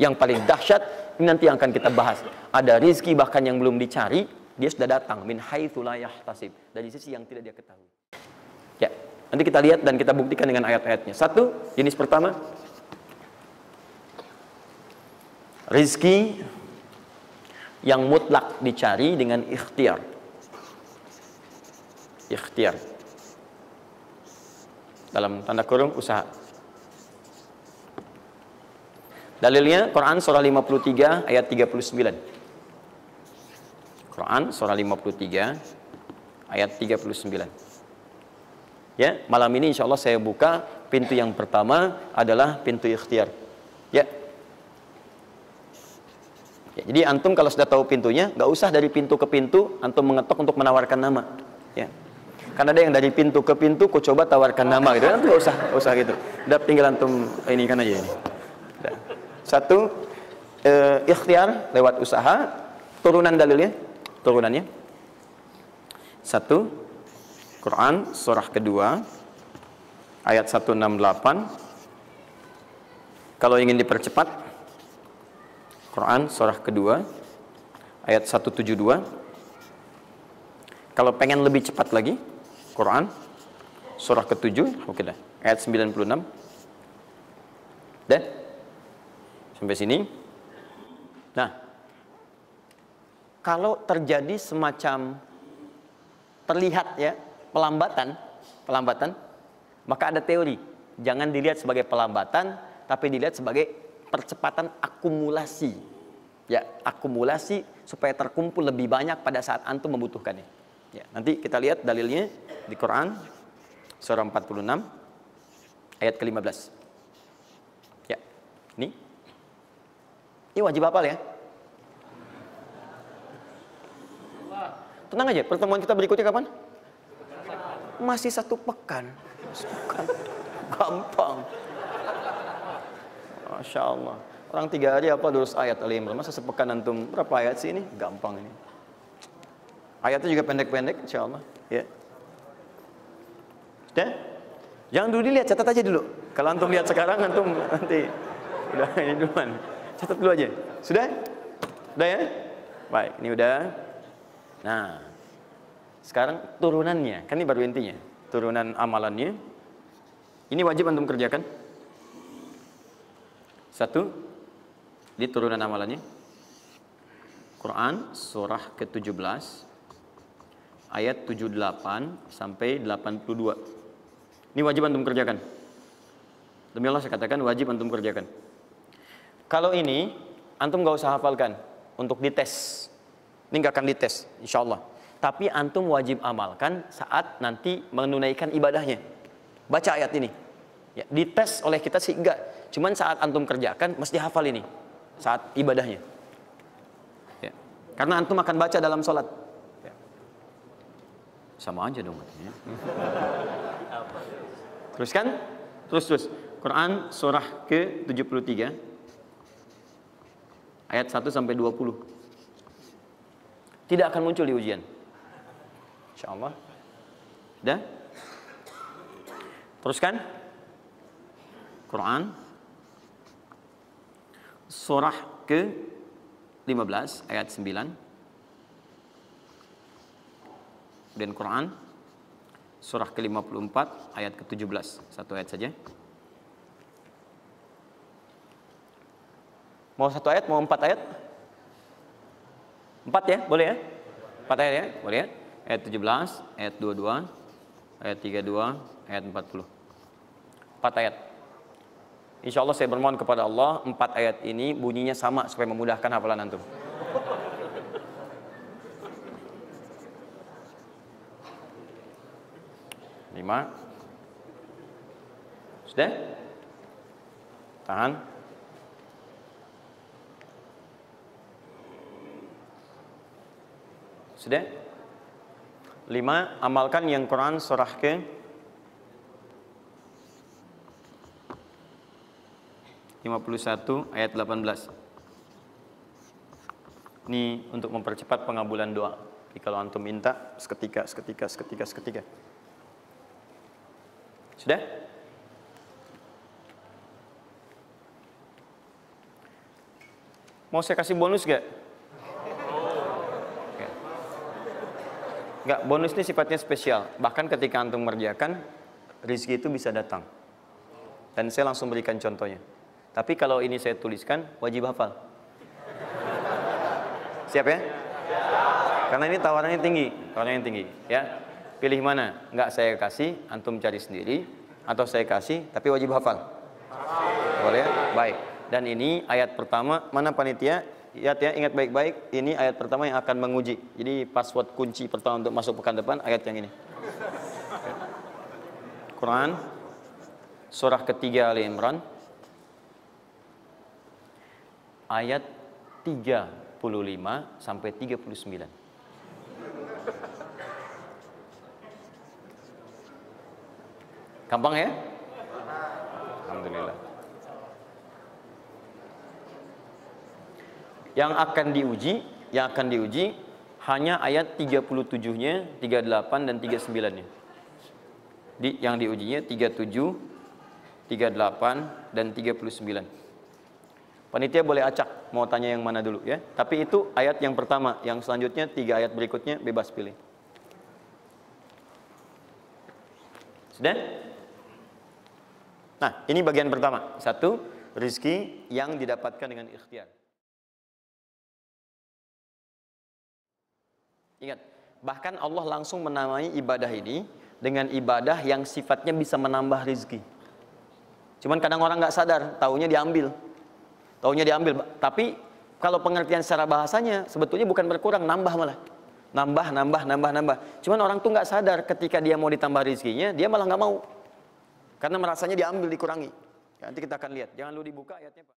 Yang paling dahsyat ini nanti yang akan kita bahas. Ada rizki bahkan yang belum dicari, dia sudah datang min haitsu la yahtasib, dari sisi yang tidak dia ketahui. Ya, nanti kita lihat dan kita buktikan dengan ayat-ayatnya. Satu, jenis pertama, rizki yang mutlak dicari dengan ikhtiar. Ikhtiar. Dalam tanda kurung usaha. Dalilnya Quran surah 53 ayat 39. Quran surah 53 ayat 39. Ya, malam ini insya Allah saya buka pintu yang pertama adalah pintu ikhtiar. Ya. Ya, jadi antum kalau sudah tahu pintunya, nggak usah dari pintu ke pintu antum mengetok untuk menawarkan nama. Ya. Karena ada yang dari pintu ke pintu, ku coba tawarkan nama gitu. Nggak usah gitu. Udah tinggal antum ini kan aja ini. Udah. Satu, ikhtiar lewat usaha. Turunan dalilnya, turunannya. Satu, Quran surah kedua ayat 168. Kalau ingin dipercepat, Quran surah kedua ayat 172. Kalau pengen lebih cepat lagi, Quran surah ke-7, oke dah, ayat 96. Dah? Sampai sini. Nah, kalau terjadi semacam terlihat ya pelambatan, maka ada teori. Jangan dilihat sebagai pelambatan, tapi dilihat sebagai percepatan akumulasi. Ya, akumulasi supaya terkumpul lebih banyak pada saat antum membutuhkannya. Ya, nanti kita lihat dalilnya di Quran surah 46 ayat ke-15. Ya. Ini wajib hafal ya. Tenang aja, pertemuan kita berikutnya kapan? Masih 1 pekan. Gampang. Masya Allah. Orang 3 hari apa 200 ayat Al-Imran. Masa sepekan antum berapa ayat sih ini? Gampang ini. Ayatnya juga pendek-pendek insya Allah. Ya. Sudah? Jangan dulu dilihat, catat aja dulu. Kalau antum lihat sekarang, antum nanti udah ini duluan. Catat dulu aja. Sudah? Sudah ya? Baik, ini udah. Nah, sekarang turunannya, kan ini baru intinya. Turunan amalannya. Ini wajib antum kerjakan. Satu, di turunan amalannya. Quran surah ke-17 ayat 78 sampai 82. Ini wajib antum kerjakan. Demi Allah saya katakan wajib antum kerjakan. Kalau ini antum gak usah hafalkan untuk dites. Ini gak akan dites insyaallah. Tapi antum wajib amalkan saat nanti menunaikan ibadahnya. Baca ayat ini. Ya, dites oleh kita sih enggak. Cuman saat antum kerjakan mesti hafal ini saat ibadahnya. Ya. Karena antum akan baca dalam sholat. Ya. Sama aja dong. Ya. Teruskan. Terus. Quran surah ke-73 ayat 1 sampai 20. Tidak akan muncul di ujian. Insyaallah. Dah? Teruskan. Quran surah ke-15 ayat 9. Dan Quran surah ke-54 ayat ke-17. Satu ayat saja. Mau 1 ayat, mau 4 ayat? 4 ya, boleh ya? 4 ayat ya, boleh ya? Ayat 17, ayat 22, ayat 32, ayat 40. 4 ayat. Insya Allah saya bermohon kepada Allah 4 ayat ini bunyinya sama supaya memudahkan hafalan antum. Lima. Sudah? Tahan. Sudah? 5. Amalkan yang Quran surah ke 51 ayat 18. Ini untuk mempercepat pengabulan doa. Jadi kalau antum minta seketika. Sudah? Mau saya kasih bonus gak? Enggak, bonus ini sifatnya spesial. Bahkan ketika antum mengerjakan, rezeki itu bisa datang. Dan saya langsung berikan contohnya. Tapi kalau ini saya tuliskan, wajib hafal. Siap ya? Karena ini tawarannya tinggi, ya. Pilih mana? Enggak saya kasih, antum cari sendiri, atau saya kasih, tapi wajib hafal. Boleh? Baik. Dan ini ayat pertama, mana panitia? Lihat ya, ingat baik-baik, ini ayat pertama yang akan menguji. Jadi password kunci pertama untuk masuk pekan depan, ayat yang ini. Quran, surah ketiga Ali Imran, ayat 35 sampai 39. Gampang ya? Alhamdulillah. Yang akan diuji hanya ayat 37-nya, 38 dan 39-nya. Yang diujinya 37, 38 dan 39. Panitia boleh acak mau tanya yang mana dulu ya. Tapi itu ayat yang pertama, yang selanjutnya 3 ayat berikutnya bebas pilih. Sudah? Nah, ini bagian pertama. 1, rizki yang didapatkan dengan ikhtiar. Ingat, bahkan Allah langsung menamai ibadah ini dengan ibadah yang sifatnya bisa menambah rizki. Cuman kadang orang nggak sadar, taunya diambil. Tapi kalau pengertian secara bahasanya sebetulnya bukan berkurang, nambah malah. Nambah. Cuman orang tuh nggak sadar ketika dia mau ditambah rizkinya, dia malah nggak mau. Karena merasanya diambil, dikurangi. Ya, nanti kita akan lihat. Jangan lu dibuka ayatnya, Pak.